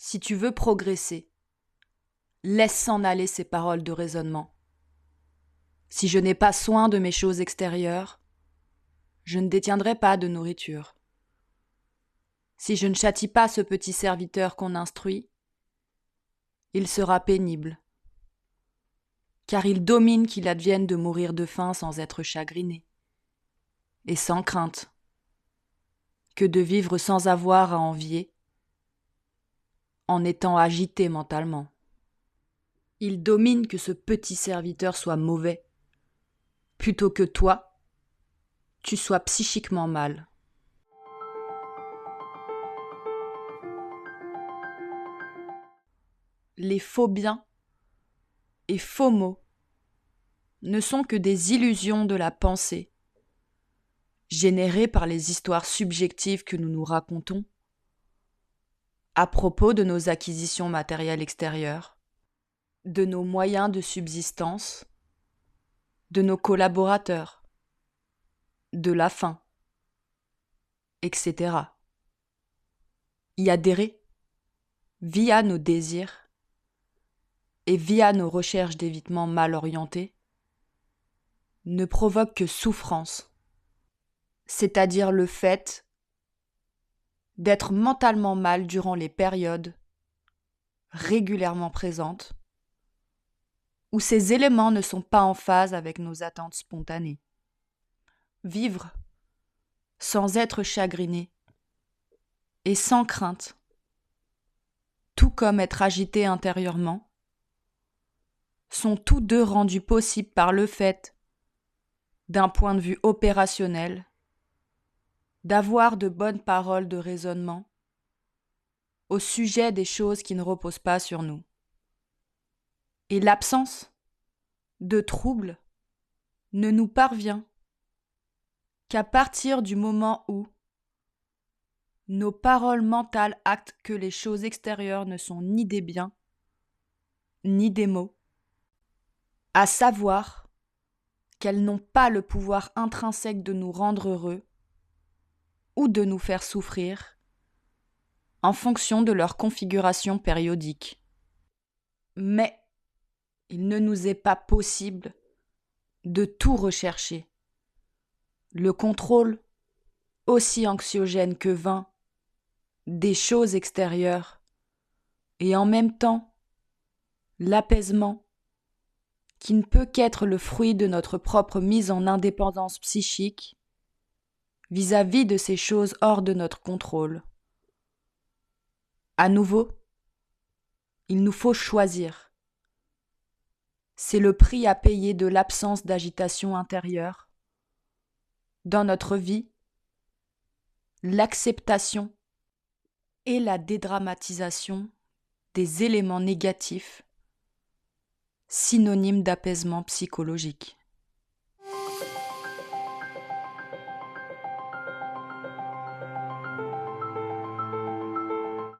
Si tu veux progresser, laisse s'en aller ces paroles de raisonnement. Si je n'ai pas soin de mes choses extérieures, je ne détiendrai pas de nourriture. Si je ne châtie pas ce petit serviteur qu'on instruit, il sera pénible, car il domine qu'il advienne de mourir de faim sans être chagriné, et sans crainte, que de vivre sans avoir à envier, en étant agité mentalement. Il domine que ce petit serviteur soit mauvais, plutôt que toi, tu sois psychiquement mal. Les faux biens et faux mots ne sont que des illusions de la pensée, générées par les histoires subjectives que nous nous racontons à propos de nos acquisitions matérielles extérieures, de nos moyens de subsistance, de nos collaborateurs, de la faim, etc. Y adhérer, via nos désirs et via nos recherches d'évitement mal orientées, ne provoque que souffrance, c'est-à-dire le fait d'être mentalement mal durant les périodes régulièrement présentes où ces éléments ne sont pas en phase avec nos attentes spontanées. Vivre sans être chagriné et sans crainte, tout comme être agité intérieurement, sont tous deux rendus possibles par le fait, d'un point de vue opérationnel, d'avoir de bonnes paroles de raisonnement au sujet des choses qui ne reposent pas sur nous. Et l'absence de trouble ne nous parvient qu'à partir du moment où nos paroles mentales actent que les choses extérieures ne sont ni des biens, ni des mots, à savoir qu'elles n'ont pas le pouvoir intrinsèque de nous rendre heureux ou de nous faire souffrir en fonction de leur configuration périodique. Mais il ne nous est pas possible de tout rechercher. Le contrôle, aussi anxiogène que vain, des choses extérieures, et en même temps l'apaisement, qui ne peut qu'être le fruit de notre propre mise en indépendance psychique vis-à-vis de ces choses hors de notre contrôle. À nouveau, il nous faut choisir. C'est le prix à payer de l'absence d'agitation intérieure. Dans notre vie, l'acceptation et la dédramatisation des éléments négatifs, synonymes d'apaisement psychologique.